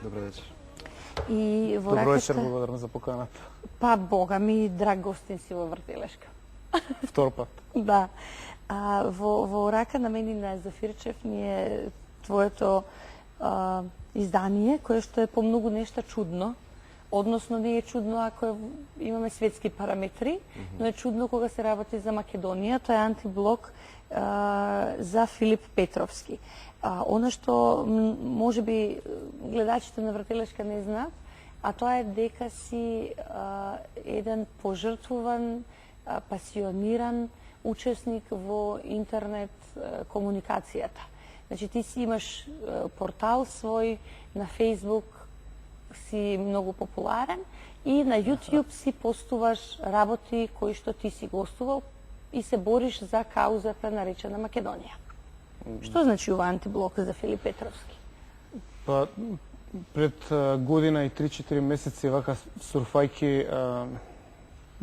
Добро вечер. И во Добро вечер, раката... благодарам за поканата. Па, бога ми, драг гостин си во Вртелешка. Втор пат. Да. Во рака на мене на Зафирчев ни е твоето издание, кое што е по многу нешта чудно. Односно не е чудно ако имаме светски параметри, но е чудно кога се работи за Македонија. Тоа е антиблок за Филип Петровски. Оно што може би гледачите на Вртелешка не знаат, а тоа е дека си еден пожртвуван, пасиониран учесник во интернет комуникацијата. Значи ти си имаш портал свој на Facebook, си многу популарен и на YouTube си постуваш работи кои што ти си гостувал и се бориш за каузата наречена Македонија. Што значи ова антиблок за Филип Петровски? Па, пред година и 3-4 месеци вака сурфајки,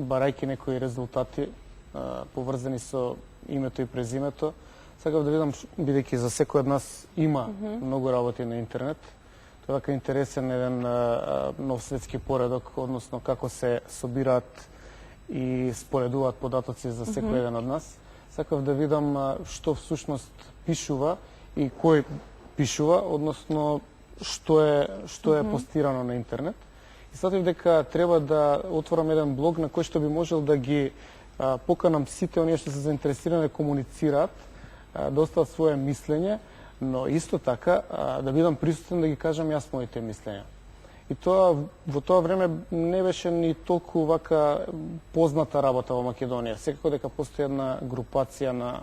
барајки некои резултати поврзани со името и презимето, сакав да видам, бидејќи за секој од нас има многу работи на интернет, тоа е интересен еден нов светски поредок, односно како се собираат и споредуваат податоци за секој еден од нас. Сакав да видам што всушност пишува и кој пишува, односно што е постирано на интернет. И сатив дека треба да отворам еден блог на кој што би можел да ги поканам сите оние што се заинтересирани да комуницираат, да остават своje мислење, но исто така да бидам присутен да ги кажам јас моите мислења. И тоа во тоа време не беше ни толку вака позната работа во Македонија. Секако дека постои една групација на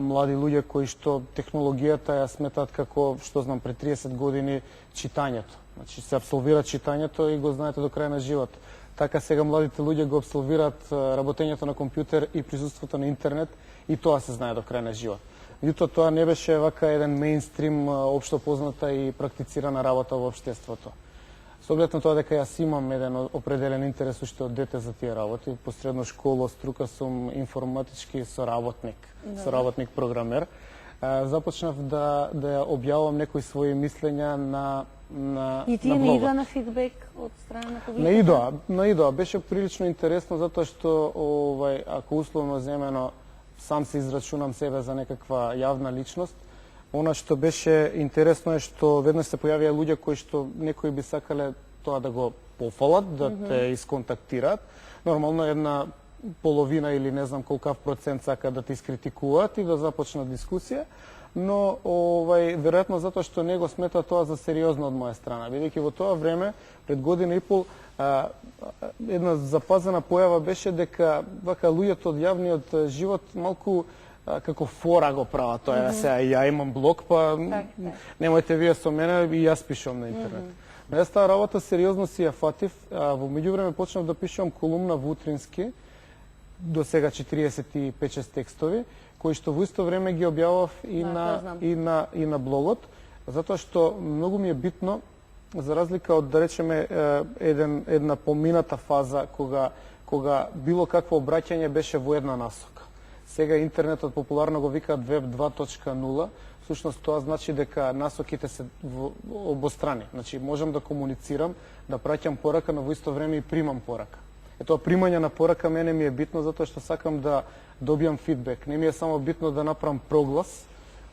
млади луѓе кои што технологијата ја сметаат како, што знам, пред 30 години читањето. Значи се апсолвира читањето и го знаете до крај на живот. Така сега младите луѓе го апсолвираат работењето на компјутер и присуството на интернет и тоа се знае до крај на живот. Меѓутоа тоа не беше вака еден мејнстрим општо позната и практицирана работа во општеството. Со оглед на тоа дека јас имам еден определен интерес уште од дете за тие работи, по средно школа струка сум информатички соработник програмер, започнав да ја објавувам некои своји мислења на И тие не идоа на фидбек од страна на публиката? Не идоа. Беше прилично интересно затоа што ако условно земено сам се израчунам себе за некаква јавна личност, она што беше интересно е што веднаш се појавија луѓе кои што некои би сакале тоа да го пофалат, да те исконтактираат. Нормално една половина или не знам колкав процент сака да те искритикуваат и да започнат дискусија, но веројатно затоа што не го смета тоа за сериозно од моја страна, бидејќи во тоа време, пред година и пол, една запазена појава беше дека вака луѓето од јавниот живот малку како фора го прават тоа, сега ја имам блог, па немојте вие со мене и јас пишувам на интернет. Но јас таа работа сериозно си ја фатив, во меѓувреме почнав да пишувам колумна во Утрински, до сега 45-6 текстови, кои што во исто време ги објавав и на блогот, затоа што многу ми е битно, за разлика од, да речеме, една помината фаза кога било какво обраќање беше во една насока. Сега интернетот популарно го викаат Web 2.0, всушност тоа значи дека насоките се обострани. Значи можам да комуницирам, да праќам порака, но во исто време и примам порака. Тоа примање на порака мене ми е битно затоа што сакам да добијам фидбек. Не ми е само битно да направам проглас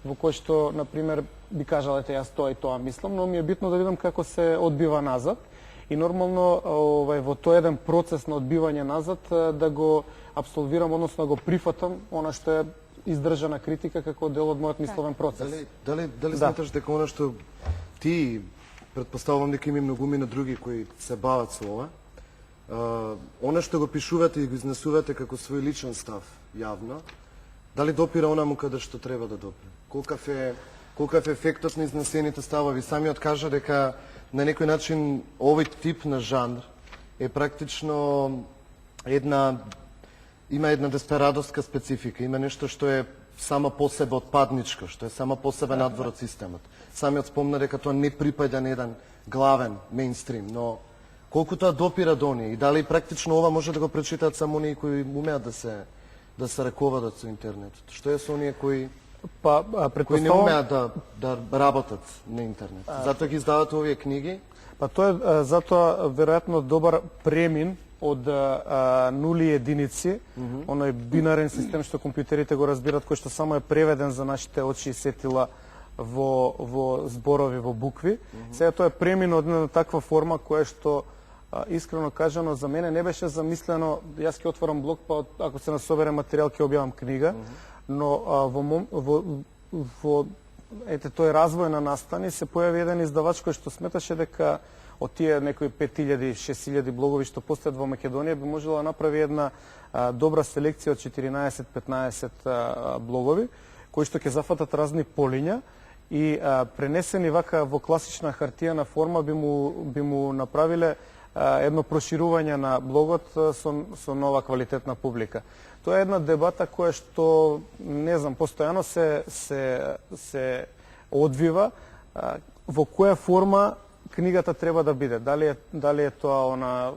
во кој што, например, би кажал, ете, јас тоа и тоа мислам, но ми е битно да видам како се одбива назад и нормално во тој еден процес на одбивање назад да го апсолвирам, односно да го прифатам она што е издржана критика како дел од мојот мисловен процес. Дали сметаш дека она што ти, предпоставувам дека има многуми на други кои се бават со ова, она што го пишувате и го изнесувате како свој личен став јавно, дали допира онаму каде што треба да допира? Колкав е ефектот на изнесените ставови? Самиот кажа дека на некој начин овој тип на жанр е практично има една десперадоска специфика, има нешто што е сама по себе отпадничко, што е сама по себе надвор од системот. Самиот спомна дека тоа не припаѓа на еден главен мејнстрим, но колку тоа допира до оние и дали практично ова може да го прочитаат само оние кои умеат да се раководат со интернетот? Што е со оние кои Па, кои не предпоставам, умеат да работат на интернет. Затоа ги издавате овие книги. па тоа е затоа веројатно добар премин од нули и единици, оној бинарен систем што компјутерите го разбират, кој што само е преведен за нашите очи и сетила во зборови, во букви. Сега тоа е премин од една таква форма која што искрено кажано за мене не беше замислено. Јас ќе отворам блог, па ако се насобере материјал ќе објавам книга, но во ете тој развој на настани се појави еден издавач кој што сметаше дека од тие некои 5000-6000 блогови што постојат во Македонија би можела да направи една добра селекција од 14-15 блогови кои што ќе зафатат разни полиња и пренесени вака во класична хартијана форма би му направиле едно проширување на блогот со нова квалитетна публика. Тоа е една дебата која што, не знам, постојано се одвива во која форма книгата треба да биде. Дали е тоа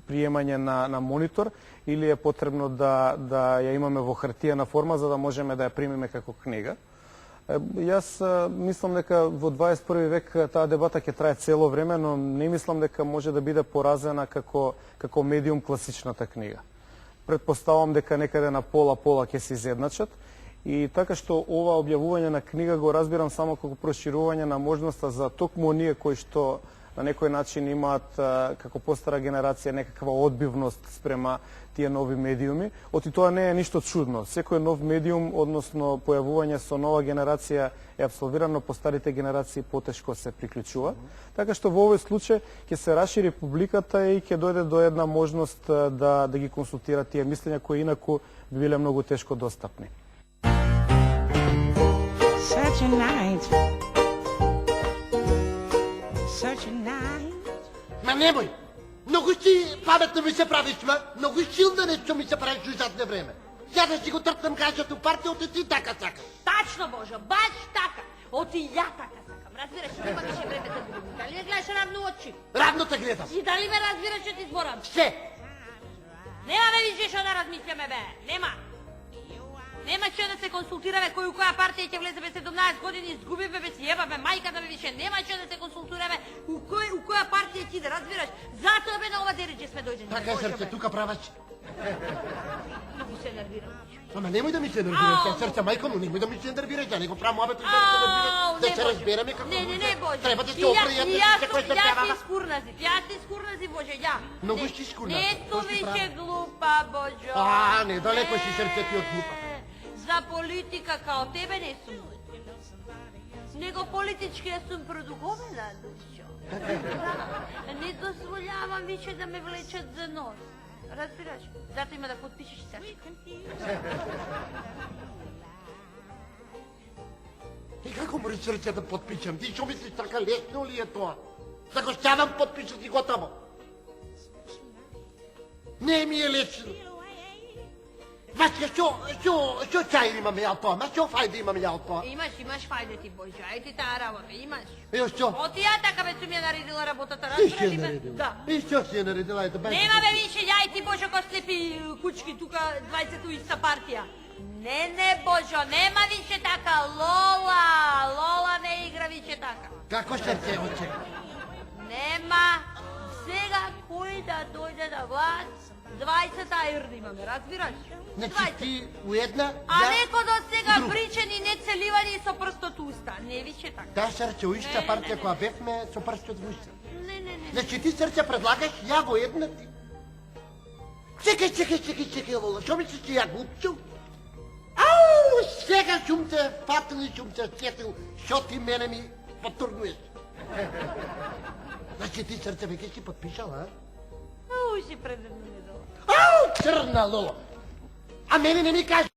приемање на монитор или е потребно да ја имаме во хартијана форма за да можеме да ја примиме како книга. Јас мислам дека во 21 век таа дебата ќе трае цело време, но не мислам дека може да биде поразена како медиум класичната книга. Предпоставам дека некаде на пола-пола ќе се изедначат и така што ова објавување на книга го разбирам само како проширување на можноста за токму оние кои што на некој начин имаат како постара генерација некаква одбивност спрема тие нови медиуми. Оти тоа не е ништо чудно. Секој нов медиум, односно појавување со нова генерација е абсолвирано, по старите генерации потешко се приклучува. Така што во овој случај ќе се расшири публиката и ќе дојде до една можност да ги консултира тие мислења кои инаку би биле многу тешко достапни. Such a night. Such a night. Ма немој! Многу си паметно ми се правиш, ма! Многу силно нешто ми се правиш у задне време. Ја да си го тртнам кажат у партијата, ти така сакаш. Тачно, Божо, баш така. Оти ја така сакам. Разбираш, нема више време да другу. Дали ме гледаш равно очи? Равно те гледам. И дали ме разбираш што ти зборам? Се. Нема ме више што да размисляме, бе. Нема. Нема што да се консултираме кој у која партија ќе влезе без 17 години, изгубиме без јебаме мајката ме више. Нема што да се консултираме у која партија ќе да разбираш. Затоа бе на ова дереđe сме дојдени. Така е, срце, тука праваш. Многу се нервирам. Ама немој да ми се нервираш, тя срце, мајко му, немој да ми се нервираш, ја не го правам обето да се нервираш, да се разбереме како Не, Боже. Треба да се опријат, да се кој се певава. Јас ти скурнази, Боже, ја. Многу си скурнази. Не Тоа сум си више права. глупа, Божо. Не, далеко си срце ти од глупа. За политика као тебе не сум. Него политички ја сум продуговена, Душо. Не дозволявам више да ме влечат за нос. Разбираш? Зато има да подпишеш Сашка. И како можеш срце да подпишам? Ти што мислиш, така лесно ли е тоа? Да го ставам подпишат и готово. Не ми е лесно. Васка, што чај имаме ја од тоа? Ма што фајда имаме ја од тоа? Имаш фајде ти, Божо. Ај ти таа работа, имаш. Ео што? Оти ја така бе сум ја наредила работата, Ти си разбираш ја ли ме? наредила? Да. И што си ја наредила? Ето, Нема бе више ја и ти, Божо, ко слепи кучки тука 20 иста партија. Не, Божо, нема више така. Лола не игра више така. Како срце, оче? Нема. Сега кој да дојде на власт, 20 ајрди имаме, разбираш? Значи ти уедна, А неко до сега друг. причани, нецеливани со прстот уста. Не више така. Да, срце, у иста Не, партија не, која бевме со прстот во уста. Не. Значи ти срце предлагаш, ја во една ти. Чекај, Лола, што мислиш че ја глупчу? Ау, сега сум те фатил и сум те сетил, што ти мене ми потурнуеш. Значи ти срце веќе си подпишала, а? Ау, си предвидно не дала. Ау, црна Лола! А мене не ми кажа.